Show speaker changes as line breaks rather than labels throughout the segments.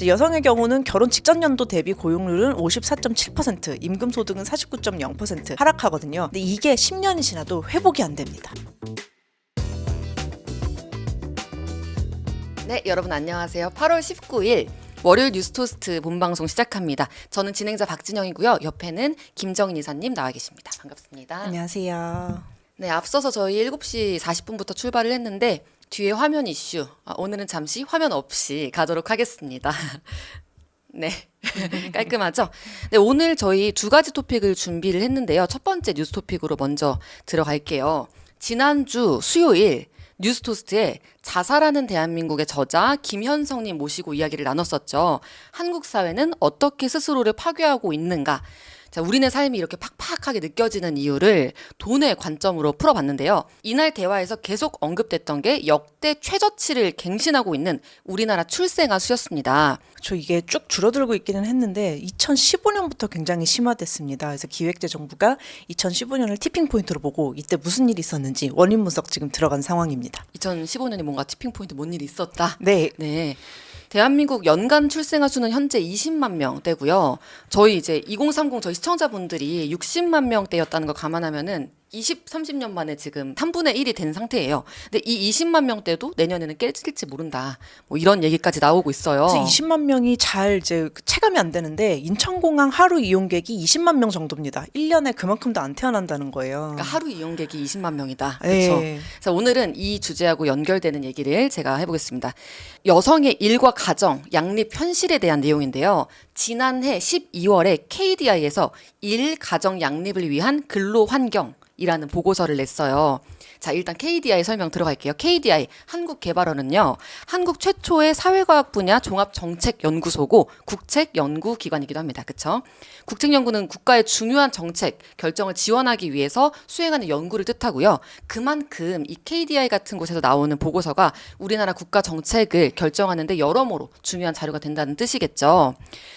여성의 경우는 결혼 직전 연도 대비 고용률은 54.7%, 임금소득은 49.0% 하락하거든요. 근데 이게 10년이 지나도 회복이 안 됩니다.
네, 여러분 안녕하세요. 8월 19일 월요일 뉴스토스트 본방송 시작합니다. 저는 진행자 박진영이고요. 옆에는 김정인 이사님 나와 계십니다. 반갑습니다.
안녕하세요.
네, 앞서서 저희 7시 40분부터 출발을 했는데 뒤에 화면 이슈, 오늘은 잠시 화면 없이 가도록 하겠습니다. 네, 깔끔하죠? 네, 오늘 저희 두 가지 토픽을 준비를 했는데요. 첫 번째 뉴스 토픽으로 먼저 들어갈게요. 지난주 수요일 뉴스토스트에 자살하는 대한민국의 저자 김현성님 모시고 이야기를 나눴었죠. 한국 사회는 어떻게 스스로를 파괴하고 있는가? 자, 우리네 삶이 이렇게 팍팍하게 느껴지는 이유를 돈의 관점으로 풀어봤는데요. 이날 대화에서 계속 언급됐던 게 역대 최저치를 갱신하고 있는 우리나라 출생아 수였습니다.
이게 쭉 줄어들고 있기는 했는데 2015년부터 굉장히 심화됐습니다. 그래서 기획재정부가 2015년을 티핑 포인트로 보고 이때 무슨 일이 있었는지 원인 분석 지금 들어간 상황입니다.
2015년에 뭔가 티핑 포인트 뭔 일이 있었다.
네.
네. 대한민국 연간 출생아 수는 현재 20만 명대고요. 저희 이제 2030 저희 시청자분들이 60만 명대였다는 걸 감안하면은 20, 30년 만에 지금 3분의 1이 된 상태예요. 근데 이 20만 명대도 내년에는 깨질지 모른다. 뭐 이런 얘기까지 나오고 있어요.
그래서 20만 명이 잘 이제 체감이 안 되는데 인천공항 하루 이용객이 20만 명 정도입니다. 1년에 그만큼도 안 태어난다는 거예요.
그러니까 하루 이용객이 20만 명이다.
네.
그렇죠. 그래서 오늘은 이 주제하고 연결되는 얘기를 제가 해보겠습니다. 여성의 일과 가정, 양립 현실에 대한 내용인데요. 지난해 12월에 KDI에서 일, 가정 양립을 위한 근로 환경이라는 보고서를 냈어요. 자, 일단 KDI 설명 들어갈게요. KDI 한국개발원은요, 한국 최초의 사회과학 분야 종합정책연구소고 국책연구기관이기도 합니다. 그렇죠? 국책연구는 국가의 중요한 정책 결정을 지원하기 위해서 수행하는 연구를 뜻하고요. 그만큼 이 KDI 같은 곳에서 나오는 보고서가 우리나라 국가 정책을 결정하는데 여러모로 중요한 자료가 된다는 뜻이겠죠.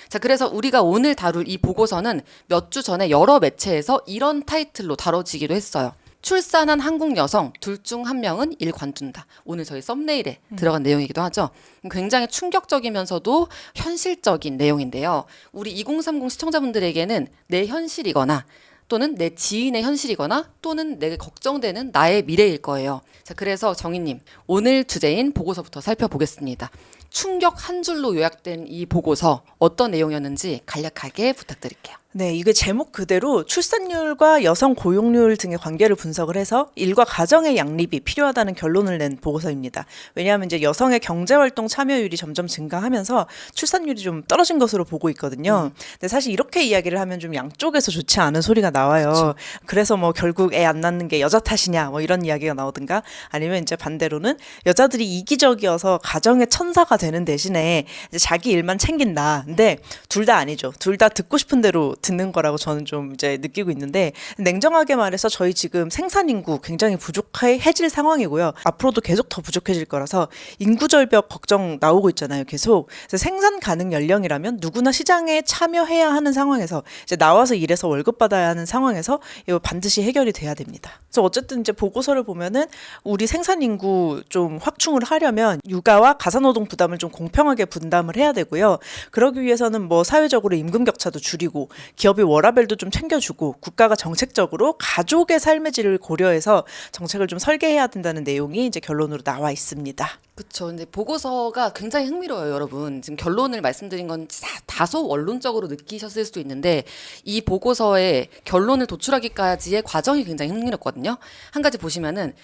자, 그래서 우리가 오늘 다룰 이 보고서는 몇 주 전에 여러 매체에서 이런 타이틀로 다뤄지기도 했어요. 출산한 한국 여성 둘 중 한 명은 일 관둔다. 오늘 저희 썸네일에 들어간 내용이기도 하죠. 굉장히 충격적이면서도 현실적인 내용인데요. 우리 2030 시청자분들에게는 내 현실이거나 또는 내 지인의 현실이거나 또는 내가 걱정되는 나의 미래일 거예요. 자, 그래서 정희님, 오늘 주제인 보고서부터 살펴보겠습니다. 충격 한 줄로 요약된 이 보고서 어떤 내용이었는지 간략하게 부탁드릴게요.
네, 이게 제목 그대로 출산율과 여성 고용률 등의 관계를 분석을 해서 일과 가정의 양립이 필요하다는 결론을 낸 보고서입니다. 왜냐하면 이제 여성의 경제활동 참여율이 점점 증가하면서 출산율이 좀 떨어진 것으로 보고 있거든요. 근데 사실 이렇게 이야기를 하면 좀 양쪽에서 좋지 않은 소리가 나와요.
그쵸.
그래서 뭐 결국 애 안 낳는 게 여자 탓이냐 뭐 이런 이야기가 나오든가 아니면 이제 반대로는 여자들이 이기적이어서 가정의 천사가 되는 대신에 이제 자기 일만 챙긴다. 근데 둘 다 아니죠. 둘 다 듣고 싶은 대로 듣는 거라고 저는 좀 이제 느끼고 있는데, 냉정하게 말해서 저희 지금 생산 인구 굉장히 부족해질 상황이고요. 앞으로도 계속 더 부족해질 거라서 인구 절벽 걱정 나오고 있잖아요. 계속. 그래서 생산 가능 연령이라면 누구나 시장에 참여해야 하는 상황에서 이제 나와서 일해서 월급 받아야 하는 상황에서 이거 반드시 해결이 돼야 됩니다. 그래서 어쨌든 이제 보고서를 보면은 우리 생산 인구 좀 확충을 하려면 육아와 가사노동 부담을 좀 공평하게 분담을 해야 되고요. 그러기 위해서는 뭐 사회적으로 임금 격차도 줄이고 기업이 워라밸도 좀 챙겨주고 국가가 정책적으로 가족의 삶의 질을 고려해서 정책을 좀 설계해야 된다는 내용이 이제 결론으로 나와 있습니다.
그렇죠. 근데 보고서가 굉장히 흥미로워요, 여러분. 지금 결론을 말씀드린 건 다소 원론적으로 느끼셨을 수도 있는데 이 보고서의 결론을 도출하기까지의 과정이 굉장히 흥미롭거든요. 한 가지 보시면은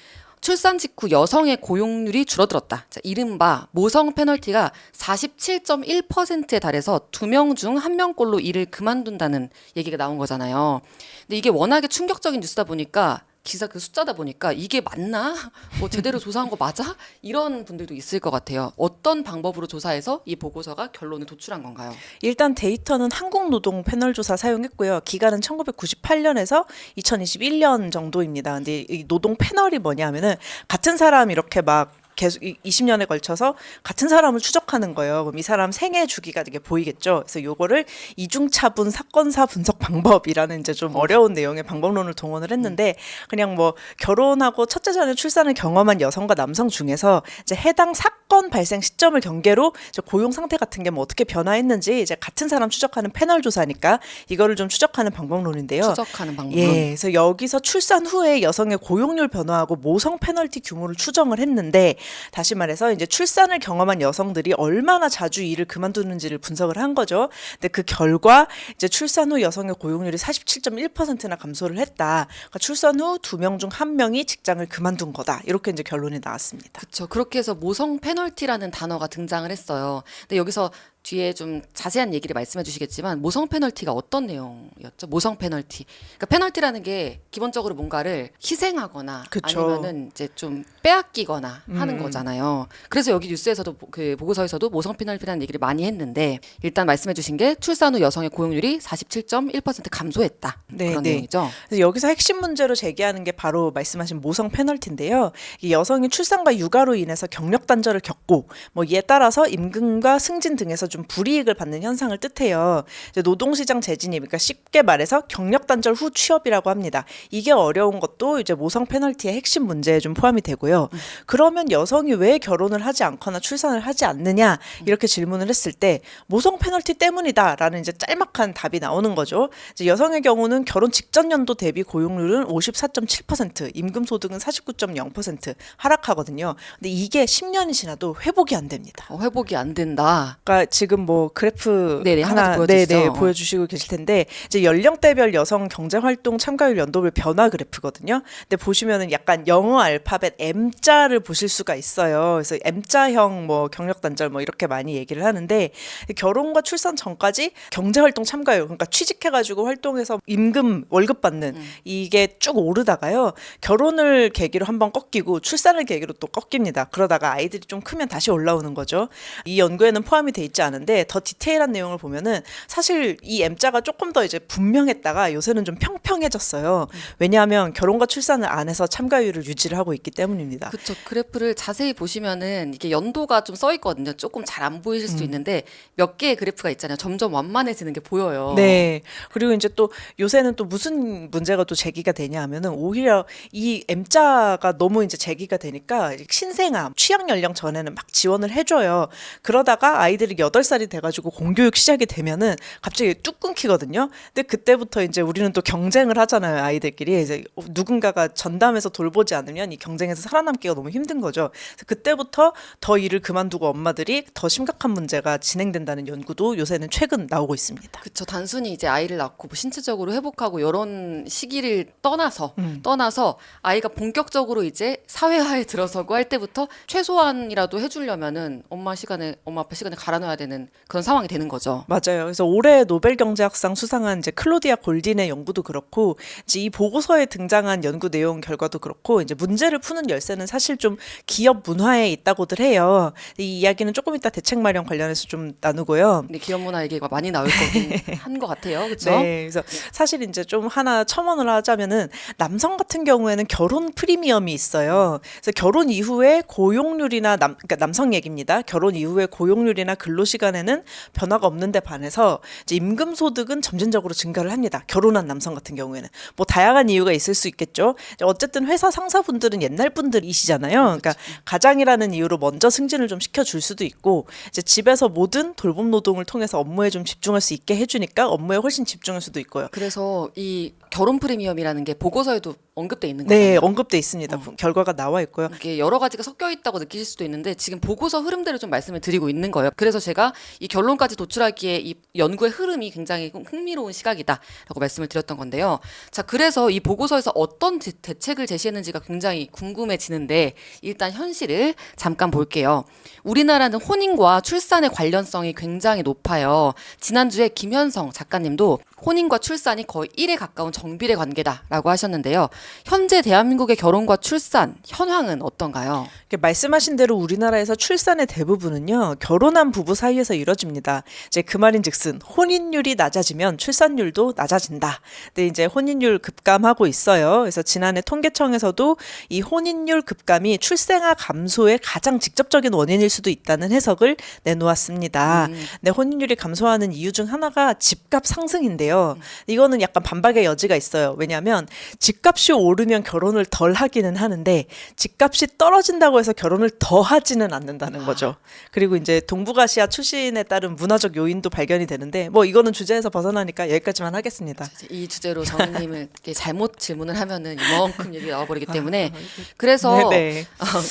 출산 직후 여성의 고용률이 줄어들었다. 자, 이른바 모성 페널티가 47.1%에 달해서 2명 중 1명꼴로 일을 그만둔다는 얘기가 나온 거잖아요. 근데 이게 워낙에 충격적인 뉴스다 보니까 기사 그 숫자다 보니까 이게 맞나? 뭐 제대로 조사한 거 맞아? 이런 분들도 있을 것 같아요. 어떤 방법으로 조사해서 이 보고서가 결론을 도출한 건가요?
일단 데이터는 한국노동 패널조사 사용했고요. 기간은 1998년에서 2021년 정도입니다. 근데 이 노동 패널이 뭐냐 하면은 같은 사람 이렇게 막 계속 20년에 걸쳐서 같은 사람을 추적하는 거예요. 그럼 이 사람 생애 주기가 되게 보이겠죠. 그래서 요거를 이중차분 사건사 분석 방법이라는 이제 좀 어려운 내용의 방법론을 동원을 했는데 그냥 뭐 결혼하고 첫째 자녀 출산을 경험한 여성과 남성 중에서 이제 해당 사건 발생 시점을 경계로 이제 고용 상태 같은 게 뭐 어떻게 변화했는지 이제 같은 사람 추적하는 패널 조사니까 이거를 좀 추적하는 방법론인데요.
추적하는 방법론.
예, 그래서 여기서 출산 후에 여성의 고용률 변화하고 모성 페널티 규모를 추정을 했는데 다시 말해서 이제 출산을 경험한 여성들이 얼마나 자주 일을 그만두는지를 분석을 한 거죠. 근데 그 결과 이제 출산 후 여성의 고용률이 47.1%나 감소를 했다. 그러니까 출산 후 2명 중 1명이 직장을 그만둔 거다. 이렇게 이제 결론이 나왔습니다.
그렇죠. 그렇게 해서 모성 페널티라는 단어가 등장을 했어요. 근데 여기서 뒤에 좀 자세한 얘기를 말씀해 주시겠지만 모성 페널티가 어떤 내용이었죠? 모성 페널티. 그러니까 페널티라는 게 기본적으로 뭔가를 희생하거나
그쵸.
아니면은 이제 좀 빼앗기거나 하는 거잖아요. 그래서 여기 뉴스에서도 그 보고서에서도 모성 페널티라는 얘기를 많이 했는데 일단 말씀해 주신 게 출산 후 여성의 고용률이 47.1% 감소했다.
네,
그런
네.
내용이죠.
그래서 여기서 핵심 문제로 제기하는 게 바로 말씀하신 모성 페널티인데요. 이 여성이 출산과 육아로 인해서 경력 단절을 겪고 뭐 이에 따라서 임금과 승진 등에서 좀 불이익을 받는 현상을 뜻해요. 이제 노동시장 재진입, 그러니까 쉽게 말해서 경력 단절 후 취업이라고 합니다. 이게 어려운 것도 이제 모성 페널티의 핵심 문제에 좀 포함이 되고요. 그러면 여성이 왜 결혼을 하지 않거나 출산을 하지 않느냐 이렇게 질문을 했을 때 모성 페널티 때문이다라는 이제 짤막한 답이 나오는 거죠. 이제 여성의 경우는 결혼 직전 연도 대비 고용률은 54.7%, 임금 소득은 49.0% 하락하거든요. 근데 이게 10년이 지나도 회복이 안 됩니다.
회복이 안 된다.
그러니까 지금 뭐 그래프
네네, 하나
하나
더 보여주시죠.
네네 보여주시고 계실 텐데 이제 연령대별 여성 경제활동 참가율 연도별 변화 그래프거든요. 근데 보시면은 약간 영어 알파벳 M자를 보실 수가 있어요. 그래서 M자형 뭐 경력 단절 뭐 이렇게 많이 얘기를 하는데 결혼과 출산 전까지 경제활동 참가율 그러니까 취직해가지고 활동해서 임금 월급 받는 이게 쭉 오르다가요 결혼을 계기로 한번 꺾이고 출산을 계기로 또 꺾입니다. 그러다가 아이들이 좀 크면 다시 올라오는 거죠. 이 연구에는 포함이 돼 있지 않은데 더 디테일한 내용을 보면은 사실 이 M자가 조금 더 이제 분명했다가 요새는 좀 평평해졌어요. 왜냐하면 결혼과 출산을 안 해서 참가율을 유지를 하고 있기 때문입니다.
그렇죠. 그래프를 자세히 보시면은 이게 연도가 좀 써 있거든요. 조금 잘 안 보이실 수도 있는데 몇 개의 그래프가 있잖아요. 점점 완만해지는 게 보여요.
네. 그리고 이제 또 요새는 또 무슨 문제가 또 제기가 되냐 하면은 오히려 이 M자가 너무 이제 제기가 되니까 신생아, 취약 연령 전에는 막 지원을 해줘요. 그러다가 아이들이 8살이 돼가지고 공교육 시작이 되면은 갑자기 뚝 끊기거든요. 근데 그때부터 이제 우리는 또 경쟁을 하잖아요. 아이들끼리. 이제 누군가가 전담해서 돌보지 않으면 이 경쟁에서 살아남기가 너무 힘든 거죠. 그래서 그때부터 더 일을 그만두고 엄마들이 더 심각한 문제가 진행된다는 연구도 요새는 최근 나오고 있습니다.
그렇죠. 단순히 이제 아이를 낳고 뭐 신체적으로 회복하고 이런 시기를 떠나서 아이가 본격적으로 이제 사회화에 들어서고 할 때부터 최소한이라도 해주려면은 엄마 앞에 시간을 갈아넣어야 되는 그런 상황이 되는 거죠.
맞아요. 그래서 올해 노벨 경제학상 수상한 이제 클로디아 골딘의 연구도 그렇고 이제 이 보고서에 등장한 연구 내용 결과도 그렇고 이제 문제를 푸는 열쇠는 사실 좀 기업 문화에 있다고들 해요. 이 이야기는 조금 이따 대책 마련 관련해서 좀 나누고요.
근데 기업 문화 얘기가 많이 나올 거긴 한 것 같아요. 그렇죠?
네, 그래서 사실 이제 좀 하나 첨언을 하자면은 남성 같은 경우에는 결혼 프리미엄이 있어요. 그래서 결혼 이후에 고용률이나 그러니까 남성 얘기입니다. 결혼 이후에 고용률이나 근로시간에는 변화가 없는데 반해서 이제 임금 소득은 점진적으로 증가를 합니다. 결혼한 남성 같은 경우에는 뭐 다양한 이유가 있을 수 있겠죠. 어쨌든 회사 상사분들은 옛날 분들이시잖아요. 그러니까 가장이라는 이유로 먼저 승진을 좀 시켜줄 수도 있고 이제 집에서 모든 돌봄 노동을 통해서 업무에 좀 집중할 수 있게 해주니까 업무에 훨씬 집중할 수도 있고요.
그래서 이 결혼 프리미엄이라는 게 보고서에도 언급돼 있는 거예요.
네, 언급돼 있습니다. 결과가 나와 있고요.
이게 여러 가지가 섞여 있다고 느끼실 수도 있는데 지금 보고서 흐름대로 좀 말씀을 드리고 있는 거예요. 그래서 제가 이 결론까지 도출하기에 이 연구의 흐름이 굉장히 흥미로운 시각이다라고 말씀을 드렸던 건데요. 자, 그래서 이 보고서에서 어떤 대책을 제시했는지가 굉장히 궁금해지는데 일단 현실을 잠깐 볼게요. 우리나라는 혼인과 출산의 관련성이 굉장히 높아요. 지난주에 김현성 작가님도 혼인과 출산이 거의 1에 가까운 정비례 관계다라고 하셨는데요. 현재 대한민국의 결혼과 출산 현황은 어떤가요?
이렇게 말씀하신 대로 우리나라에서 출산의 대부분은요, 결혼한 부부 사이에서 이뤄집니다. 이제 그 말인즉슨 혼인율이 낮아지면 출산율도 낮아진다. 근데 이제 혼인율 급감하고 있어요. 그래서 지난해 통계청에서도 이 혼인율 급감이 출생아 감소의 가장 직접적인 원인일 수도 있다는 해석을 내놓았습니다. 근데 혼인율이 감소하는 이유 중 하나가 집값 상승인데요. 이거는 약간 반박의 여지가 있어요. 왜냐하면 집값이 오르면 결혼을 덜 하기는 하는데 집값이 떨어진다고 해서 결혼을 더 하지는 않는다는 거죠. 그리고 이제 동북아시아 출신에 따른 문화적 요인도 발견이 되는데 뭐 이거는 주제에서 벗어나니까 여기까지만 하겠습니다.
이 주제로 정은님을 이렇게 잘못 질문을 하면은 이만큼 얘기 나와버리기 때문에 그래서
네네.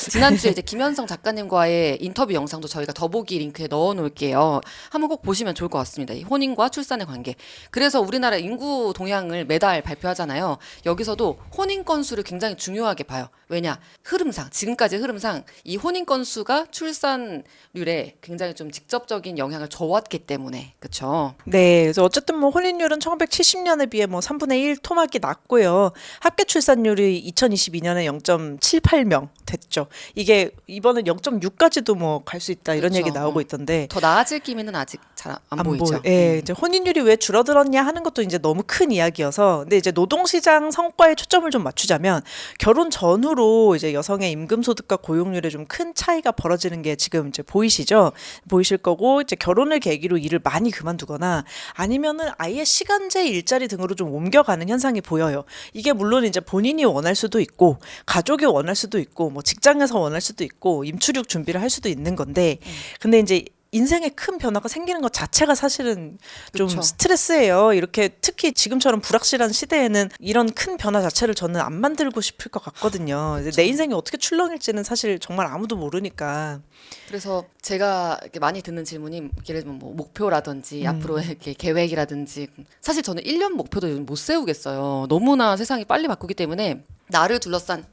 지난주에 이제 김현성 작가님과의 인터뷰 영상도 저희가 더보기 링크에 넣어놓을게요. 한번 꼭 보시면 좋을 것 같습니다. 이 혼인과 출산의 관계. 그래서 우리나라 인구 동향을 매달 발표하잖아요. 여기서도 혼인 건수를 굉장히 중요하게 봐요. 왜냐? 흐름상, 지금까지 흐름상 이 혼인 건수가 출산율에 굉장히 좀 직접적인 영향을 줘왔기 때문에. 그렇죠?
네, 그래서 어쨌든 뭐 혼인율은 1970년에 비해 뭐 3분의 1 토막이 낮고요. 합계 출산율이 2022년에 0.78명 됐죠. 이게 이번엔 0.6까지도 뭐 갈 수 있다 이런
그렇죠.
얘기 나오고 있던데.
더 나아질 기미는 아직 잘 안 보이죠.
예, 이제 혼인율이 왜 줄어들었냐 하는 것도 이제 너무 큰 이야기여서. 근데 이제 노동시장 성과에 초점을 좀 맞추자면 결혼 전후로 이제 여성의 임금 소득과 고용률에 좀 큰 차이가 벌어지는 게 지금 이제 보이시죠? 보이실 거고 이제 결혼을 계기로 일을 많이 그만두거나 아니면은 아예 시간제 일자리 등으로 좀 옮겨가는 현상이 보여요. 이게 물론 이제 본인이 원할 수도 있고 가족이 원할 수도 있고 뭐 직장에서 원할 수도 있고 임추력 준비를 할 수도 있는 건데 근데 이제 인생에 큰 변화가 생기는 것 자체가 사실은 좀
그렇죠.
스트레스예요. 이렇게 특히 지금처럼 불확실한 시대에는 이런 큰 변화 자체를 저는 안 만들고 싶을 것 같거든요. 내 인생이 어떻게 출렁일지는 사실 정말 아무도 모르니까.
그래서 제가 이렇게 많이 듣는 질문이 예를 들면 뭐 목표라든지 앞으로의 이렇게 계획이라든지 사실 저는 1년 목표도 요즘 못 세우겠어요. 너무나 세상이 빨리 바꾸기 때문에 나를 둘러싼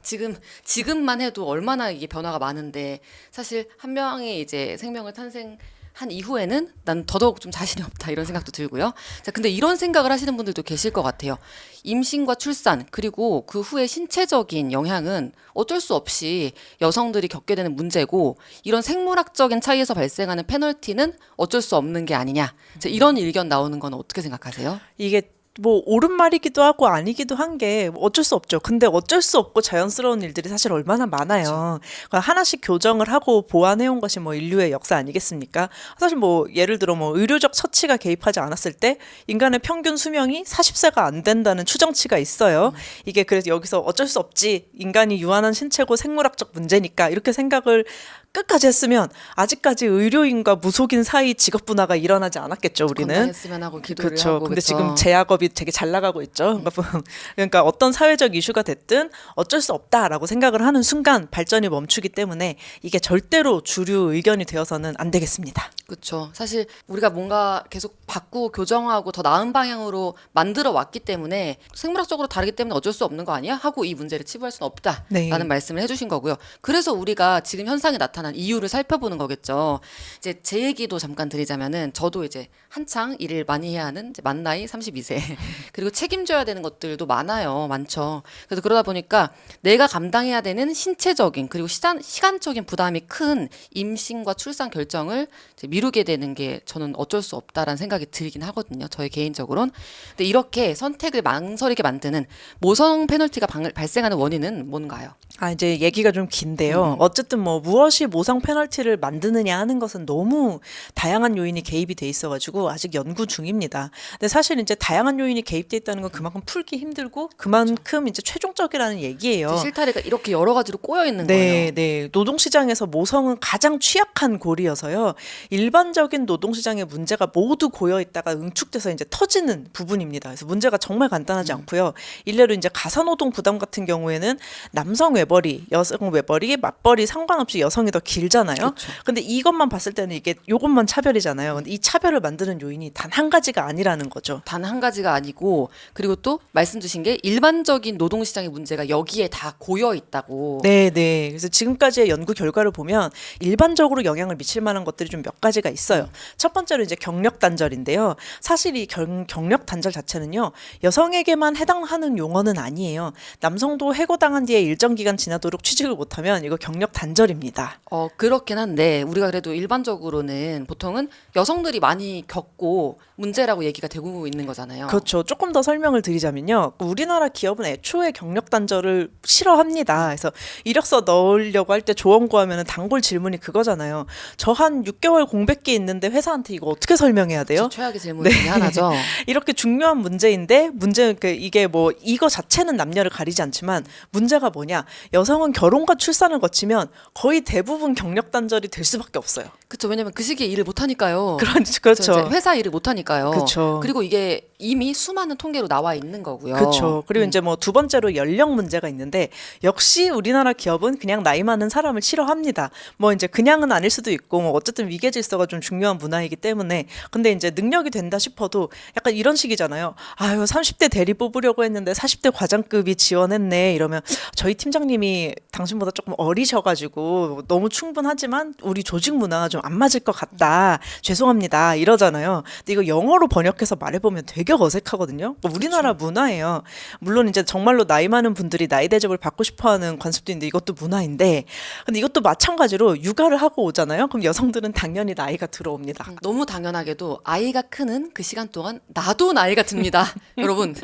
지금만 해도 얼마나 이게 변화가 많은데 사실 한 명이 이제 생명을 탄생한 이후에는 난 더더욱 좀 자신이 없다 이런 생각도 들고요. 자, 근데 이런 생각을 하시는 분들도 계실 것 같아요. 임신과 출산 그리고 그 후에 신체적인 영향은 어쩔 수 없이 여성들이 겪게 되는 문제고 이런 생물학적인 차이에서 발생하는 페널티는 어쩔 수 없는 게 아니냐. 자, 이런 의견 나오는 건 어떻게 생각하세요?
이게 뭐 옳은 말이기도 하고 아니기도 한 게 어쩔 수 없죠. 근데 어쩔 수 없고 자연스러운 일들이 사실 얼마나 많아요. 그러니까 하나씩 교정을 하고 보완해온 것이 뭐 인류의 역사 아니겠습니까? 사실 뭐 예를 들어 뭐 의료적 처치가 개입하지 않았을 때 인간의 평균 수명이 40세가 안 된다는 추정치가 있어요. 이게 그래서 여기서 어쩔 수 없지. 인간이 유한한 신체고 생물학적 문제니까 이렇게 생각을 끝까지 했으면 아직까지 의료인과 무속인 사이 직업 분화가 일어나지 않았겠죠, 우리는.
건강했으면 하고 기도를
그렇죠.
하고
근데
그렇죠.
지금 제약업이 되게 잘 나가고 있죠. 그러니까 어떤 사회적 이슈가 됐든 어쩔 수 없다라고 생각을 하는 순간 발전이 멈추기 때문에 이게 절대로 주류 의견이 되어서는 안 되겠습니다.
그렇죠. 사실 우리가 뭔가 계속 바꾸고 교정하고 더 나은 방향으로 만들어 왔기 때문에 생물학적으로 다르기 때문에 어쩔 수 없는 거 아니야? 하고 이 문제를 치부할 수는 없다라는
네.
말씀을 해주신 거고요. 그래서 우리가 지금 현상이 나타난 이유를 살펴보는 거겠죠. 이제 제 얘기도 잠깐 드리자면은 저도 이제 한창 일을 많이 해야 하는 이제 만 나이 32세 그리고 책임져야 되는 것들도 많죠. 그래서 그러다 보니까 내가 감당해야 되는 신체적인 그리고 시간적인 부담이 큰 임신과 출산 결정을 이제 미루게 되는 게 저는 어쩔 수 없다라는 생각이 들긴 하거든요. 저의 개인적으로는. 근데 이렇게 선택을 망설이게 만드는 모성 페널티가 발생하는 원인은 뭔가요?
이제 얘기가 좀 긴데요. 어쨌든 뭐 무엇이 모성 페널티를 만드느냐 하는 것은 너무 다양한 요인이 개입이 돼 있어가지고 아직 연구 중입니다. 근데 사실 이제 다양한 요인이 개입돼 있다는 건 그만큼 풀기 힘들고 그만큼 이제 최종적이라는 얘기예요.
실타래가 이렇게 여러 가지로 꼬여 있는
네,
거예요.
네. 노동시장에서 모성은 가장 취약한 고리여서요. 일반적인 노동시장의 문제가 모두 고여 있다가 응축돼서 이제 터지는 부분입니다. 그래서 문제가 정말 간단하지 않고요. 일례로 이제 가사노동 부담 같은 경우에는 남성 외벌이, 여성 외벌이, 맞벌이 상관없이 여성이 더 길잖아요.
그렇죠.
근데 이것만 봤을 때는 이게 요것만 차별이잖아요. 근데 이 차별을 만드는 요인이 단 한 가지가 아니라는 거죠.
단 한 가지가 아니고 그리고 또 말씀 주신 게 일반적인 노동시장의 문제가 여기에 다 고여 있다고.
네, 네. 그래서 지금까지의 연구 결과를 보면 일반적으로 영향을 미칠 만한 것들이 좀 몇 가지가 있어요. 첫 번째로 이제 경력 단절인데요. 사실 이 경력 단절 자체는요, 여성에게만 해당하는 용어는 아니에요. 남성도 해고당한 뒤에 일정 기간 지나도록 취직을 못하면 이거 경력 단절입니다.
그렇긴 한데 우리가 그래도 일반적으로는 보통은 여성들이 많이 겪고 문제라고 얘기가 되고 있는 거잖아요.
그렇죠. 조금 더 설명을 드리자면요. 우리나라 기업은 애초에 경력 단절을 싫어합니다. 그래서 이력서 넣으려고 할 때 조언 구하면 단골 질문이 그거잖아요. 저 한 6개월 공백기 있는데 회사한테 이거 어떻게 설명해야 돼요?
최악의 질문 중에 하나죠.
이렇게 중요한 문제인데 이게 뭐 이거 자체는 남녀를 가리지 않지만 문제가 뭐냐? 여성은 결혼과 출산을 거치면 거의 대부분 경력 단절이 될 수밖에 없어요.
그렇죠. 왜냐면 그 시기에 일을 못 하니까요.
그렇죠.
이제 회사 일을 못 하니까요.
그렇죠.
그리고 이게 이미 수많은 통계로 나와 있는 거고요.
그렇죠. 그리고 이제 뭐 두 번째로 연령 문제가 있는데 역시 우리나라 기업은 그냥 나이 많은 사람을 싫어합니다. 뭐 이제 그냥은 아닐 수도 있고 뭐 어쨌든 위계 질서가 좀 중요한 문화이기 때문에 근데 이제 능력이 된다 싶어도 약간 이런 식이잖아요. 아유 30대 대리 뽑으려고 했는데 40대 과장급이 지원했네 이러면 저희 팀장님이 당신보다 조금 어리셔가지고 너무 충분하지만 우리 조직 문화가 좀 안 맞을 것 같다. 죄송합니다. 이러잖아요. 근데 이거 영어로 번역해서 말해보면 되게 어색하거든요. 뭐 우리나라 문화예요. 물론 이제 정말로 나이 많은 분들이 나이 대접을 받고 싶어하는 관습도 있는데 이것도 문화인데 근데 이것도 마찬가지로 육아를 하고 오잖아요. 그럼 여성들은 당연히 나이가 들어옵니다.
너무 당연하게도 아이가 크는 그 시간 동안 나도 나이가 듭니다. 여러분,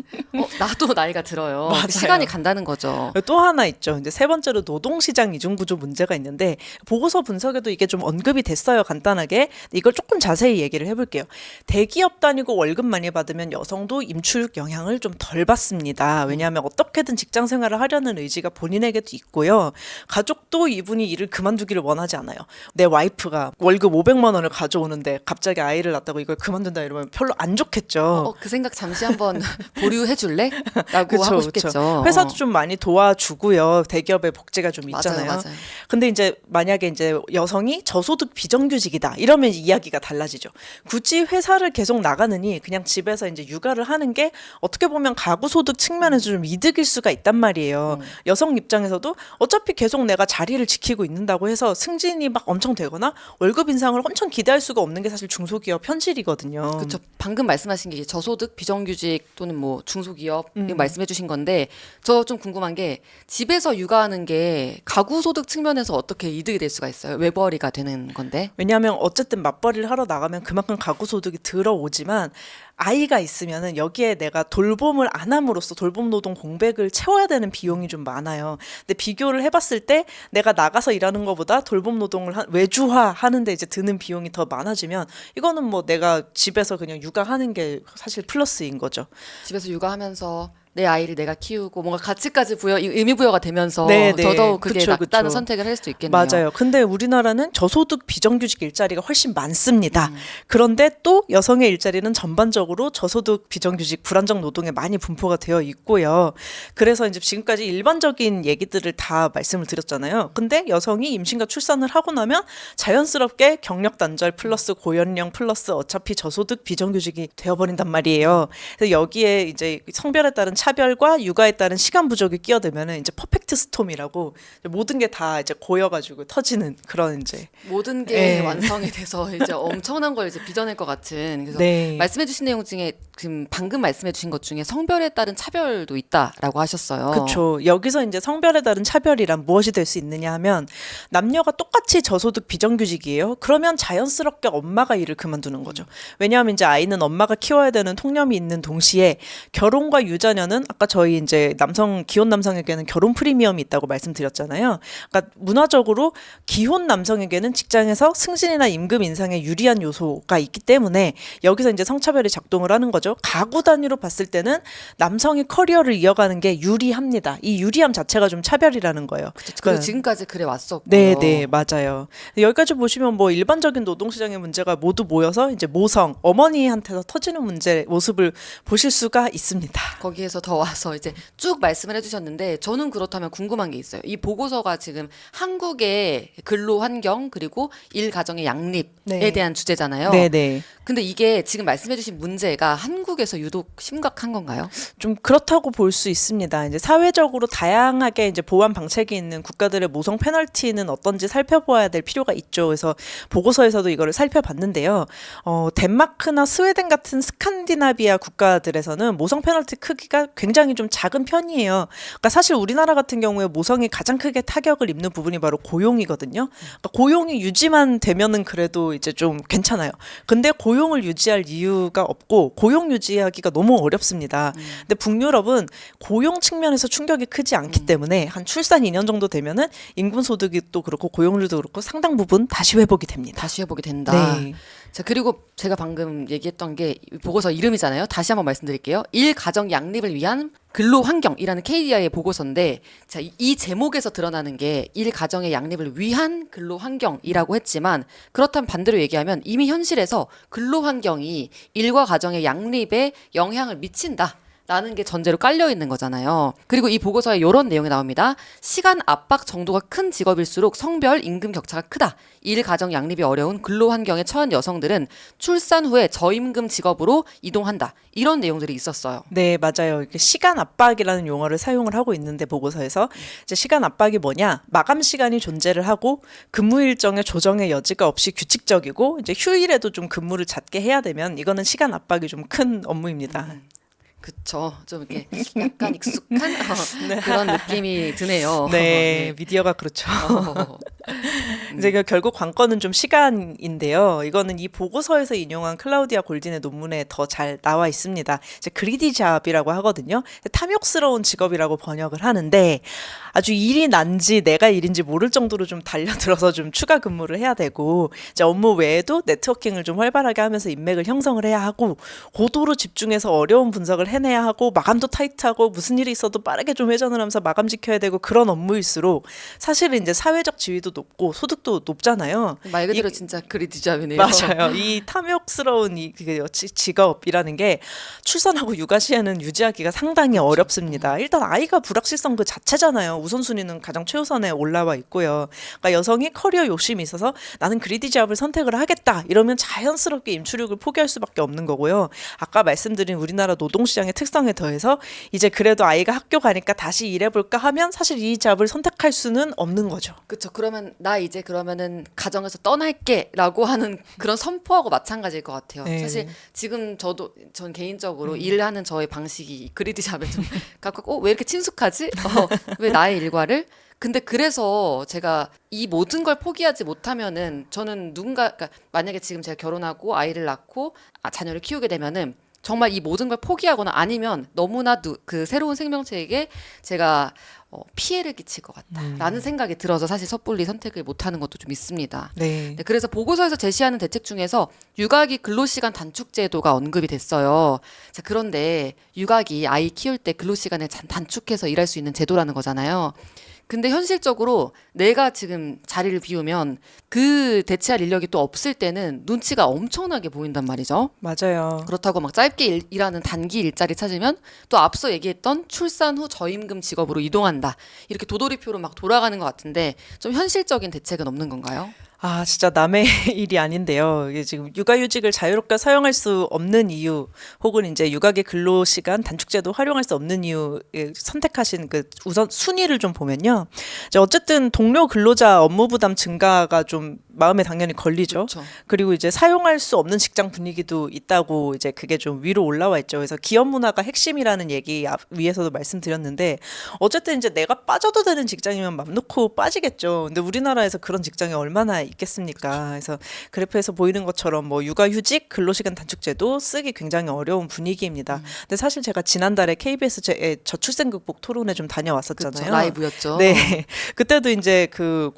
나도 나이가 들어요.
맞아요.
그 시간이 간다는 거죠.
또 하나 있죠. 이제 세 번째로 노동시장 이중구조 문제가 있는데 보고서 분석에도 이게 좀 언급이 됐어요. 간단하게. 이걸 조금 자세히 얘기를 해볼게요. 대기업 다니고 월급 많이 받으면 여성도 임출 영향을 좀 덜 받습니다. 왜냐하면 어떻게든 직장 생활을 하려는 의지가 본인에게도 있고요. 가족도 이분이 일을 그만두기를 원하지 않아요. 내 와이프가 월급 500만 원을 가져오는데 갑자기 아이를 낳았다고 이걸 그만둔다 이러면 별로 안 좋겠죠.
그 생각 잠시 한번 보류해 줄래? 라고
그쵸,
하고
그쵸.
싶겠죠.
회사도 좀 많이 도와주고요. 대기업의 복지가 좀 있잖아요.
맞아요.
근데 이제 만약에 이제 여성이 저소득 비정규직이다 이러면 이야기가 달라지죠. 굳이 회사를 계속 나가느니 그냥 집에서 이제 육아를 하는 게 어떻게 보면 가구 소득 측면에서 좀 이득일 수가 있단 말이에요. 여성 입장에서도 어차피 계속 내가 자리를 지키고 있는다고 해서 승진이 막 엄청 되거나 월급 인상을 엄청 기대할 수가 없는 게 사실 중소기업 현실이거든요.
그렇죠. 방금 말씀하신 게 저소득 비정규직 또는 뭐 중소기업 이거 말씀해 주신 건데 저 좀 궁금한 게 집에서 육아하는 게 가구 소득 측면에서 어떻게 이득이 될 수가 있어요? 외벌이가 되는 건데.
왜냐하면 어쨌든 맞벌이를 하러 나가면 그만큼 가구 소득이 들어오지만 아이가 있으면은 여기에 내가 돌봄을 안 함으로써 돌봄 노동 공백을 채워야 되는 비용이 좀 많아요. 근데 비교를 해봤을 때 내가 나가서 일하는 것보다 돌봄 노동을 외주화 하는데 이제 드는 비용이 더 많아지면 이거는 뭐 내가 집에서 그냥 육아하는 게 사실 플러스인 거죠.
집에서 육아하면서 내 아이를 내가 키우고 뭔가 가치까지 의미 부여가 되면서
네, 네.
더더욱 그게
그쵸,
낫다는
그쵸.
선택을 할 수 있겠네요.
맞아요. 근데 우리나라는 저소득 비정규직 일자리가 훨씬 많습니다. 그런데 또 여성의 일자리는 전반적으로 저소득 비정규직 불안정 노동에 많이 분포가 되어 있고요. 그래서 이제 지금까지 일반적인 얘기들을 다 말씀을 드렸잖아요. 근데 여성이 임신과 출산을 하고 나면 자연스럽게 경력 단절 플러스 고연령 플러스 어차피 저소득 비정규직이 되어버린단 말이에요. 그래서 여기에 이제 성별에 따른 차별과 육아에 따른 시간 부족이 끼어들면은 이제 퍼펙트 스톰이라고 모든 게 다 이제 고여가지고 터지는 그런 이제
모든 게
네.
완성이 돼서 이제 엄청난 걸 이제 빚어낼 것 같은. 그래서
네.
말씀해주신 내용 중에 지금 방금 말씀해주신 것 중에 성별에 따른 차별도 있다라고 하셨어요.
그렇죠. 여기서 이제 성별에 따른 차별이란 무엇이 될 수 있느냐 하면 남녀가 똑같이 저소득 비정규직이에요. 그러면 자연스럽게 엄마가 일을 그만두는 거죠. 왜냐하면 이제 아이는 엄마가 키워야 되는 통념이 있는 동시에 결혼과 유자녀는 아까 저희 이제 기혼 남성에게는 결혼 프리미엄이 있다고 말씀드렸잖아요. 그러니까 문화적으로 기혼 남성에게는 직장에서 승진이나 임금 인상에 유리한 요소가 있기 때문에 여기서 이제 성차별이 작동을 하는 거죠. 가구 단위로 봤을 때는 남성이 커리어를 이어가는 게 유리합니다. 이 유리함 자체가 좀 차별이라는 거예요.
그리고 지금까지 그래 왔었고요.
네, 네, 맞아요. 여기까지 보시면 뭐 일반적인 노동시장의 문제가 모두 모여서 이제 모성, 어머니한테서 터지는 문제 모습을 보실 수가 있습니다.
거기에서 그래서 더 와서 이제 쭉 말씀을 해주셨는데 저는 그렇다면 궁금한 게 있어요. 이 보고서가 지금 한국의 근로 환경 그리고 일 가정의 양립에
네.
대한 주제잖아요.
네네.
근데 이게 지금 말씀해주신 문제가 한국에서 유독 심각한 건가요?
좀 그렇다고 볼 수 있습니다. 이제 사회적으로 다양하게 이제 보완 방책이 있는 국가들의 모성 페널티는 어떤지 살펴봐야 될 필요가 있죠. 그래서 보고서에서도 이거를 살펴봤는데요. 덴마크나 스웨덴 같은 스칸디나비아 국가들에서는 모성 페널티 크기가 굉장히 좀 작은 편이에요. 그러니까 사실 우리나라 같은 경우에 모성이 가장 크게 타격을 입는 부분이 바로 고용이거든요. 그러니까 고용이 유지만 되면은 그래도 이제 좀 괜찮아요. 근데 고용을 유지할 이유가 없고 고용 유지하기가 너무 어렵습니다. 근데 북유럽은 고용 측면에서 충격이 크지 않기 때문에 한 출산 2년 정도 되면은 인근 소득이 또 그렇고 고용률도 그렇고 상당 부분 다시 회복이 됩니다.
다시 해보게 된다.
네.
자, 그리고 제가 방금 얘기했던 게 보고서 이름이잖아요. 다시 한번 말씀드릴게요. 일 가정 양립을 위한 근로 환경이라는 KDI의 보고서인데, 자, 이 제목에서 드러나는 게 일 가정의 양립을 위한 근로 환경이라고 했지만, 그렇다면 반대로 얘기하면 이미 현실에서 근로 환경이 일과 가정의 양립에 영향을 미친다. 라는 게 전제로 깔려 있는 거잖아요. 그리고 이 보고서에 이런 내용이 나옵니다. 시간 압박 정도가 큰 직업일수록 성별 임금 격차가 크다. 일 가정 양립이 어려운 근로 환경에 처한 여성들은 출산 후에 저임금 직업으로 이동한다. 이런 내용들이 있었어요.
네, 맞아요. 이렇게 시간 압박이라는 용어를 사용을 하고 있는데 보고서에서 이제 시간 압박이 뭐냐? 마감 시간이 존재를 하고 근무 일정의 조정의 여지가 없이 규칙적이고 이제 휴일에도 좀 근무를 잦게 해야 되면 이거는 시간 압박이 좀 큰 업무입니다.
그쵸. 좀 이렇게 약간 익숙한 그런 느낌이 드네요.
네, 미디어가 그렇죠.
어.
이제 결국 관건은 좀 시간인데요. 이거는 이 보고서에서 인용한 클라우디아 골딘의 논문에 더 잘 나와 있습니다. 이제 그리디 잡이라고 하거든요. 탐욕스러운 직업이라고 번역을 하는데 아주 일이 난지 내가 일인지 모를 정도로 좀 달려들어서 좀 추가 근무를 해야 되고 이제 업무 외에도 네트워킹을 좀 활발하게 하면서 인맥을 형성을 해야 하고 고도로 집중해서 어려운 분석을 해내야 하고 마감도 타이트하고 무슨 일이 있어도 빠르게 좀 회전을 하면서 마감 지켜야 되고 그런 업무일수록 사실은 이제 사회적 지위도 높고 소득도 높잖아요.
말 그대로 진짜 그리디잡이네요.
맞아요. 이 탐욕스러운 이 직업이라는 게 출산하고 육아 시에는 유지하기가 상당히 어렵습니다. 일단 아이가 불확실성 그 자체잖아요. 우선순위는 가장 최우선에 올라와 있고요. 그러니까 여성이 커리어 욕심이 있어서 나는 그리디 잡을 선택을 하겠다. 이러면 자연스럽게 임추력을 포기할 수밖에 없는 거고요. 아까 말씀드린 우리나라 노동시장의 특성에 더해서 이제 그래도 아이가 학교 가니까 다시 일해볼까 하면 사실 이 잡을 선택할 수는 없는 거죠.
그렇죠. 그러면 나 이제 그러면은 가정에서 떠날게라고 하는 그런 선포하고 마찬가지일 것 같아요.
네.
사실 지금 전 개인적으로 일하는 저의 방식이 그리디잡에 좀 가깝고 왜 이렇게 친숙하지? 왜 나의 일과를? 근데 그래서 제가 이 모든 걸 포기하지 못하면은 저는 그러니까 만약에 지금 제가 결혼하고 아이를 낳고 자녀를 키우게 되면은 정말 이 모든 걸 포기하거나 아니면 너무나 그 새로운 생명체에게 제가 피해를 끼칠 것 같다라는 생각이 들어서 사실 섣불리 선택을 못하는 것도 좀 있습니다.
네.
네, 그래서 보고서에서 제시하는 대책 중에서 육아기 근로시간 단축 제도가 언급이 됐어요. 자, 그런데 육아기 아이 키울 때 근로시간을 단축해서 일할 수 있는 제도라는 거잖아요. 근데 현실적으로 내가 지금 자리를 비우면 그 대체할 인력이 또 없을 때는 눈치가 엄청나게 보인단 말이죠.
맞아요.
그렇다고 막 짧게 일하는 단기 일자리 찾으면 또 앞서 얘기했던 출산 후 저임금 직업으로 이동한다. 이렇게 도돌이표로 막 돌아가는 것 같은데 좀 현실적인 대책은 없는 건가요?
아, 진짜 남의 일이 아닌데요. 이게 지금 육아휴직을 자유롭게 사용할 수 없는 이유, 혹은 이제 육아계 근로시간 단축제도 활용할 수 없는 이유 선택하신 그 우선 순위를 좀 보면요. 이제 어쨌든 동료 근로자 업무 부담 증가가 좀 마음에 당연히 걸리죠.
그렇죠.
그리고 이제 사용할 수 없는 직장 분위기도 있다고 이제 그게 좀 위로 올라와 있죠. 그래서 기업 문화가 핵심이라는 얘기 위에서도 말씀드렸는데 어쨌든 이제 내가 빠져도 되는 직장이면 맘 놓고 빠지겠죠. 근데 우리나라에서 그런 직장이 얼마나 있겠습니까? 그래서 그래프에서 보이는 것처럼 뭐 육아휴직, 근로시간 단축제도 쓰기 굉장히 어려운 분위기입니다. 근데 사실 제가 지난달에 KBS 저출생 극복 토론회 좀 다녀왔었잖아요.
그렇죠. 라이브였죠.
네. 그때도 이제 그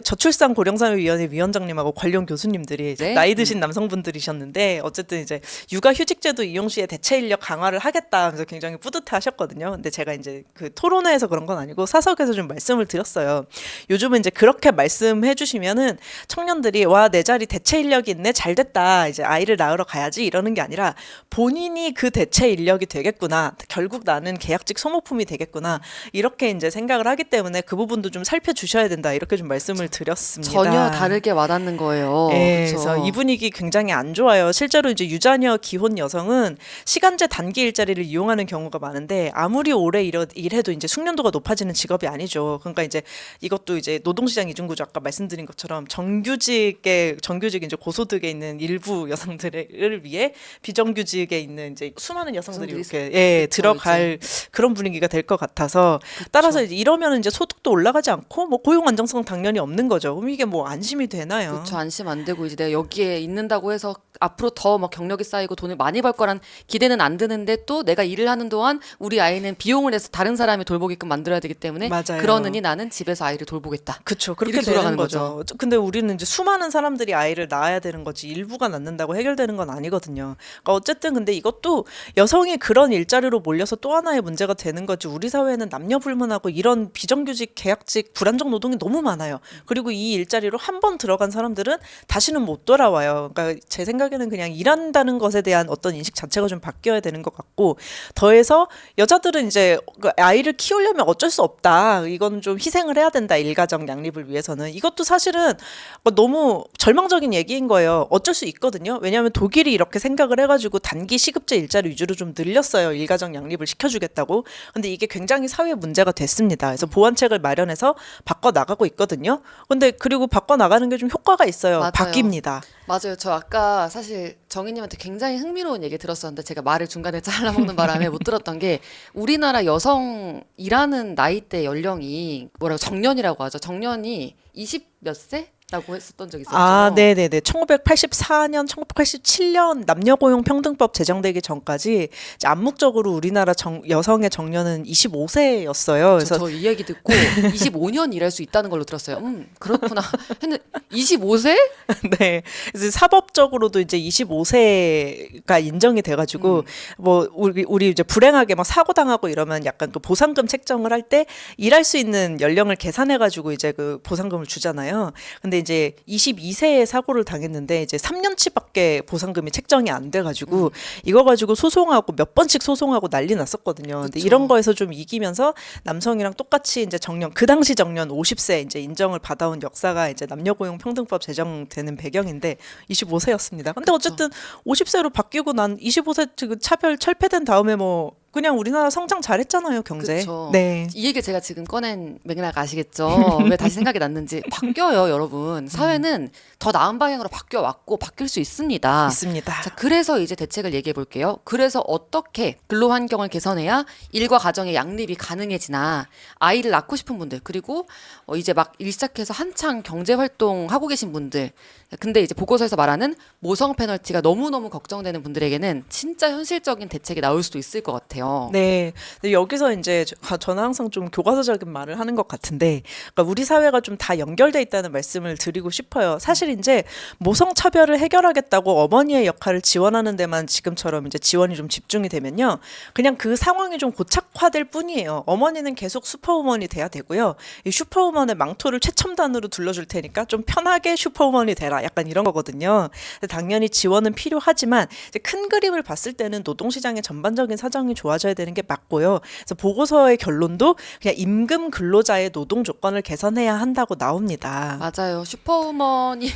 저출산 고령사회위원회 위원장님하고 관련 교수님들이 이제
네?
나이 드신 남성분들이셨는데 어쨌든 이제 육아휴직제도 이용 시에 대체 인력 강화를 하겠다 하면서 굉장히 뿌듯해하셨거든요. 근데 제가 이제 그 토론회에서 그런 건 아니고 사석에서 좀 말씀을 드렸어요. 요즘은 이제 그렇게 말씀해 주시면은 청년들이 와, 내 자리 대체 인력이 있네, 잘 됐다, 이제 아이를 낳으러 가야지 이러는 게 아니라 본인이 그 대체 인력이 되겠구나, 결국 나는 계약직 소모품이 되겠구나, 이렇게 이제 생각을 하기 때문에 그 부분도 좀 살펴주셔야 된다, 이렇게 좀 말씀을 드렸습니다.
전혀 다르게 와닿는 거예요.
네,
그쵸?
그래서 이 분위기 굉장히 안 좋아요. 실제로 이제 유자녀 기혼 여성은 시간제 단기 일자리를 이용하는 경우가 많은데 아무리 오래 일해도 이제 숙련도가 높아지는 직업이 아니죠. 그러니까 이제 이것도 이제 노동시장 이중구조 아까 말씀드린 것처럼 정규직 이제 고소득에 있는 일부 여성들을 위해 비정규직에 있는 이제 수많은 여성들이 이렇게 들어갈 그런 분위기가 될 것 같아서 따라서 이제 이러면 이제 소득도 올라가지 않고 뭐 고용 안정성 당연히 없는 거죠. 그럼 이게 뭐 안심이 되나요?
그렇죠. 안심 안 되고 이제 내가 여기에 있는다고 해서 앞으로 더 막 경력이 쌓이고 돈을 많이 벌 거란 기대는 안 드는데 또 내가 일을 하는 동안 우리 아이는 비용을 내서 다른 사람이 돌보게끔 만들어야 되기 때문에
맞아요.
그러느니 나는 집에서 아이를 돌보겠다.
그렇죠. 그렇게
이렇게
되는
돌아가는
거죠. 근데 우리는 이제 수많은 사람들이 아이를 낳아야 되는 거지 일부가 낳는다고 해결되는 건 아니거든요. 그러니까 어쨌든 근데 이것도 여성이 그런 일자리로 몰려서 또 하나의 문제가 되는 거지. 우리 사회는 남녀 불문하고 이런 비정규직, 계약직, 불안정 노동이 너무 많아요. 그리고 이 일자리로 한 번 들어간 사람들은 다시는 못 돌아와요. 그러니까 제 생각에는 그냥 일한다는 것에 대한 어떤 인식 자체가 좀 바뀌어야 되는 것 같고, 더해서 여자들은 이제 그 아이를 키우려면 어쩔 수 없다. 이건 좀 희생을 해야 된다. 일가정 양립을 위해서는. 이것도 사실은 너무 절망적인 얘기인 거예요. 어쩔 수 있거든요. 왜냐하면 독일이 이렇게 생각을 해가지고 단기 시급제 일자리 위주로 좀 늘렸어요. 일가정 양립을 시켜주겠다고. 근데 이게 굉장히 사회 문제가 됐습니다. 그래서 보완책을 마련해서 바꿔 나가고 있거든요. 근데 그리고 바꿔 나가는 게 좀 효과가 있어요.
맞아요.
바뀝니다.
맞아요. 저 아까 사실 정희님한테 굉장히 흥미로운 얘기 들었었는데 제가 말을 중간에 잘라먹는 바람에 못 들었던 게 우리나라 여성 일하는 나이대 연령이 뭐라고 정년이라고 하죠. 정년이 20 몇 세? 라고 했었던 적이 있었죠.
아, 네네네. 1984년, 1987년 남녀고용평등법 제정되기 전까지 이제 암묵적으로 우리나라 여성의 정년은 25세였어요. 그래서
저 이 얘기 듣고 25년 일할 수 있다는 걸로 들었어요. 그렇구나. 했는데 25세?
네. 그래서 사법적으로도 이제 25세가 인정이 돼가지고 뭐 우리 이제 불행하게 막 사고 당하고 이러면 약간 그 보상금 책정을 할 때 일할 수 있는 연령을 계산해가지고 이제 그 보상금을 주잖아요. 근데 이제 22세에 사고를 당했는데 이제 3년치밖에 보상금이 책정이 안 돼가지고 이거 가지고 소송하고 몇 번씩 소송하고 난리 났었거든요. 근데
그쵸.
이런 거에서 좀 이기면서 남성이랑 똑같이 이제 정년 그 당시 정년 50세 이제 인정을 받아온 역사가 이제 남녀고용평등법 제정되는 배경인데 25세였습니다. 근데 어쨌든 50세로 바뀌고 난 25세 그 차별 철폐된 다음에 뭐 그냥 우리나라 성장 잘했잖아요, 경제.
그쵸.
네.
이 얘기 제가 지금 꺼낸 맥락 아시겠죠? 왜 다시 생각이 났는지. 바뀌어요, 여러분. 사회는 더 나은 방향으로 바뀌어 왔고 바뀔 수 있습니다.
있습니다.
자, 그래서 이제 대책을 얘기해 볼게요. 그래서 어떻게 근로 환경을 개선해야 일과 가정의 양립이 가능해지나, 아이를 낳고 싶은 분들, 그리고 이제 막 일 시작해서 한창 경제 활동 하고 계신 분들, 근데 이제 보고서에서 말하는 모성 페널티가 너무너무 걱정되는 분들에게는 진짜 현실적인 대책이 나올 수도 있을 것 같아요.
네. 근데 여기서 이제 저는 항상 좀 교과서적인 말을 하는 것 같은데, 그러니까 우리 사회가 좀 다 연결돼 있다는 말씀을 드리고 싶어요. 사실 이제 모성 차별을 해결하겠다고 어머니의 역할을 지원하는 데만 지금처럼 이제 지원이 좀 집중이 되면요, 그냥 그 상황이 좀 고착화될 뿐이에요. 어머니는 계속 슈퍼우먼이 돼야 되고요. 이 슈퍼우먼의 망토를 최첨단으로 둘러줄 테니까 좀 편하게 슈퍼우먼이 되라. 약간 이런 거거든요. 근데 당연히 지원은 필요하지만 이제 큰 그림을 봤을 때는 노동시장의 전반적인 사정이 좋아져야 되는 게 맞고요. 그래서 보고서의 결론도 그냥 임금 근로자의 노동 조건을 개선해야 한다고 나옵니다.
맞아요. 슈퍼우먼이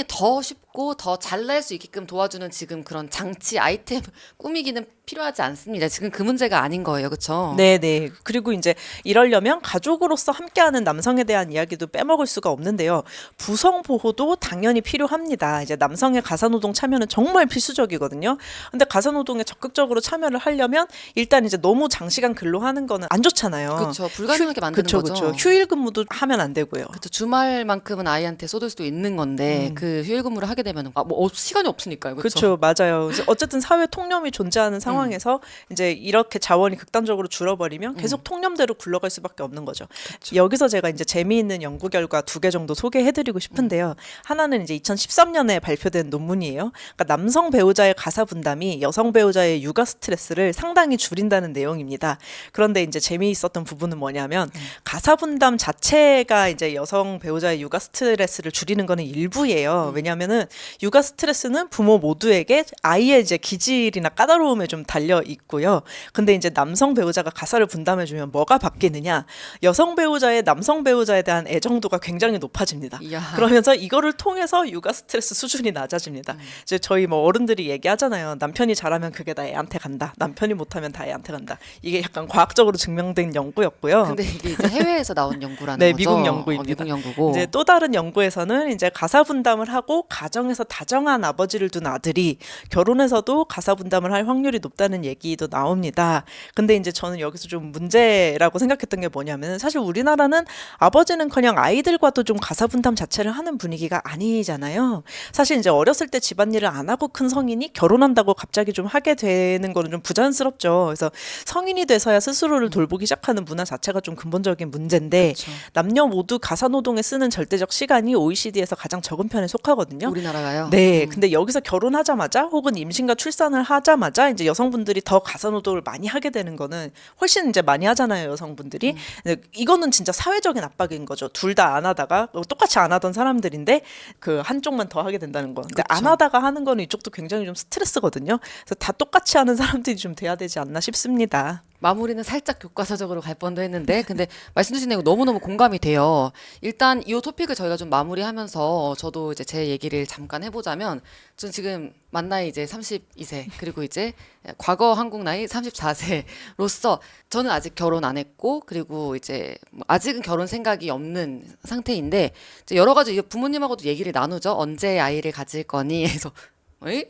더 쉽고 더 잘날 수 있게끔 도와주는 지금 그런 장치, 아이템 꾸미기는 필요하지 않습니다. 지금 그 문제가 아닌 거예요. 그렇죠?
네네. 그리고 이제 이러려면 가족으로서 함께하는 남성에 대한 이야기도 빼먹을 수가 없는데요. 부성 보호도 당연히 필요합니다. 이제 남성의 가사노동 참여는 정말 필수적이거든요. 근데 가사노동에 적극적으로 참여를 하려면 일단 이제 너무 장시간 근로하는 거는 안 좋잖아요.
그렇죠. 불가능하게 만드는
그쵸,
거죠.
그쵸. 휴일 근무도 하면 안 되고요.
그렇죠. 주말만큼은 아이한테 쏟을 수도 있는 건데 그 휴일 근무를 하게 되면 시간이 없으니까요.
그렇죠, 맞아요. 그래서 어쨌든 사회 통념이 존재하는 상황에서 이제 이렇게 자원이 극단적으로 줄어버리면 계속 통념대로 굴러갈 수밖에 없는 거죠. 여기서 제가 이제 재미있는 연구 결과 2개 정도 소개해드리고 싶은데요. 하나는 이제 2013년에 발표된 논문이에요. 그러니까 남성 배우자의 가사 분담이 여성 배우자의 육아 스트레스를 상당히 줄인다는 내용입니다. 그런데 이제 재미있었던 부분은 뭐냐면 가사 분담 자체가 이제 여성 배우자의 육아 스트레스를 줄이는 거는 일부예요. 왜냐하면은 육아 스트레스는 부모 모두에게 아이의 이제 기질이나 까다로움에 좀 달려 있고요. 근데 이제 남성 배우자가 가사를 분담해주면 뭐가 바뀌느냐? 여성 배우자의 남성 배우자에 대한 애정도가 굉장히 높아집니다.
이야.
그러면서 이거를 통해서 육아 스트레스 수준이 낮아집니다. 이제 저희 뭐 어른들이 얘기하잖아요. 남편이 잘하면 그게 다 애한테 간다. 남편이 못하면 다 애한테 간다. 이게 약간 과학적으로 증명된 연구였고요.
근데 이게 이제 해외에서 나온 연구라는
네,
거죠?
미국 연구입니다.
미국 연구고.
이제 또 다른 연구에서는 이제 가사 분담을 하고 가정에서 다정한 아버지를 둔 아들이 결혼해서도 가사 분담을 할 확률이 높다는 얘기도 나옵니다. 근데 이제 저는 여기서 좀 문제라고 생각했던 게 뭐냐면 사실 우리나라는 아버지는커녕 아이들과도 좀 가사 분담 자체를 하는 분위기가 아니잖아요. 사실 이제 어렸을 때 집안일을 안 하고 큰 성인이 결혼한다고 갑자기 좀 하게 되는 거는 좀 부자연스럽죠. 그래서 성인이 돼서야 스스로를 돌보기 시작하는 문화 자체가 좀 근본적인 문제인데
그렇죠.
남녀 모두 가사 노동에 쓰는 절대적 시간이 OECD에서 가장 적은 편에 속하거든요.
우리나라가요?
네, 근데 여기서 결혼하자마자 혹은 임신과 출산을 하자마자 이제 여성분들이 더 가사 노동을 많이 하게 되는 거는 훨씬 이제 많이 하잖아요, 여성분들이. 근데 이거는 진짜 사회적인 압박인 거죠. 둘 다 안 하다가 똑같이 안 하던 사람들인데 그 한쪽만 더 하게 된다는 거. 근데 안 하다가 하는 거는 이쪽도 굉장히 좀 스트레스거든요. 그래서 다 똑같이 하는 사람들이 좀 돼야 되지 않나 싶습니다.
마무리는 살짝 교과서적으로 갈 뻔도 했는데 근데 말씀 주신 내용 너무너무 공감이 돼요. 일단 이 토픽을 저희가 좀 마무리하면서 저도 이제 제 얘기를 잠깐 해보자면 전 지금 만 나이 이제 32세 그리고 이제 과거 한국 나이 34세로서 저는 아직 결혼 안 했고 그리고 이제 아직은 결혼 생각이 없는 상태인데 이제 여러 가지 이제 부모님하고도 얘기를 나누죠. 언제 아이를 가질 거니 해서 어이?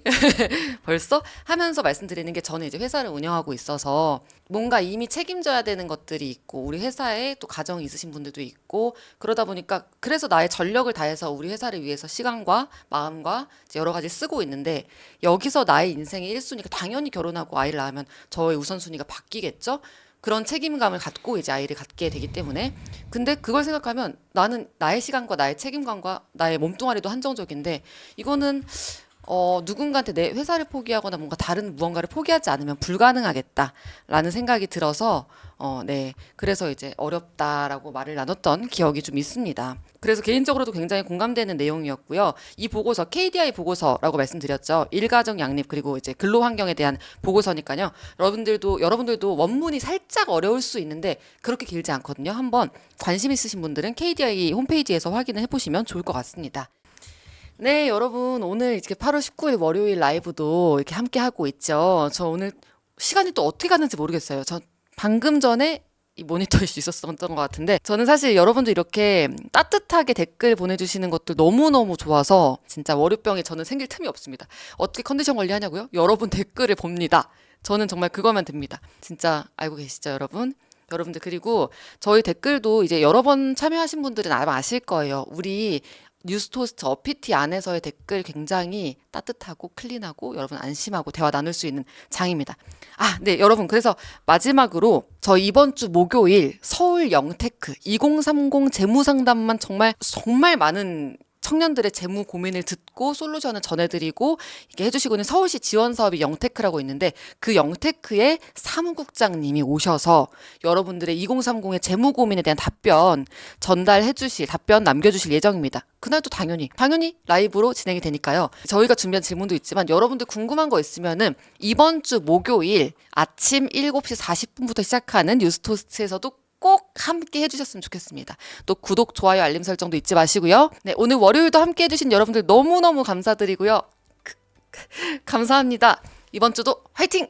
벌써? 하면서 말씀드리는 게 저는 이제 회사를 운영하고 있어서 뭔가 이미 책임져야 되는 것들이 있고 우리 회사에 또 가정이 있으신 분들도 있고 그러다 보니까 그래서 나의 전력을 다해서 우리 회사를 위해서 시간과 마음과 이제 여러 가지 쓰고 있는데 여기서 나의 인생의 1순위가 당연히 결혼하고 아이를 낳으면 저의 우선순위가 바뀌겠죠? 그런 책임감을 갖고 이제 아이를 갖게 되기 때문에 근데 그걸 생각하면 나는 나의 시간과 나의 책임감과 나의 몸뚱아리도 한정적인데 이거는 누군가한테 내 회사를 포기하거나 뭔가 다른 무언가를 포기하지 않으면 불가능하겠다라는 생각이 들어서 네. 그래서 이제 어렵다라고 말을 나눴던 기억이 좀 있습니다. 그래서 개인적으로도 굉장히 공감되는 내용이었고요. 이 보고서 KDI 보고서라고 말씀드렸죠. 일가정 양립 그리고 이제 근로 환경에 대한 보고서니까요. 여러분들도 원문이 살짝 어려울 수 있는데 그렇게 길지 않거든요. 한번 관심 있으신 분들은 KDI 홈페이지에서 확인을 해보시면 좋을 것 같습니다. 네, 여러분 오늘 이렇게 8월 19일 월요일 라이브도 이렇게 함께 하고 있죠. 저 오늘 시간이 또 어떻게 갔는지 모르겠어요. 저 방금 전에 이 모니터일 수 있었던 것 같은데 저는 사실 여러분들 이렇게 따뜻하게 댓글 보내주시는 것들 너무너무 좋아서 진짜 월요병이 저는 생길 틈이 없습니다. 어떻게 컨디션 관리하냐고요? 여러분 댓글을 봅니다. 저는 정말 그거면 됩니다. 진짜 알고 계시죠, 여러분? 여러분들 그리고 저희 댓글도 이제 여러 번 참여하신 분들은 아마 아실 거예요. 우리 뉴스토스트 어피티 안에서의 댓글 굉장히 따뜻하고 클린하고 여러분 안심하고 대화 나눌 수 있는 장입니다. 네, 여러분 그래서 마지막으로 저 이번 주 목요일 서울 영테크 2030 재무상담만 정말 많은 청년들의 재무 고민을 듣고 솔루션을 전해드리고 이렇게 해주시고 있는 서울시 지원 사업이 영테크라고 있는데 그 영테크의 사무국장님이 오셔서 여러분들의 2030의 재무 고민에 대한 답변 남겨주실 예정입니다. 그날도 당연히 라이브로 진행이 되니까요. 저희가 준비한 질문도 있지만 여러분들 궁금한 거 있으면은 이번 주 목요일 아침 7시 40분부터 시작하는 뉴스토스트에서도 꼭 함께 해주셨으면 좋겠습니다. 또 구독, 좋아요, 알림 설정도 잊지 마시고요. 네, 오늘 월요일도 함께 해주신 여러분들 너무너무 감사드리고요. 감사합니다. 이번 주도 화이팅!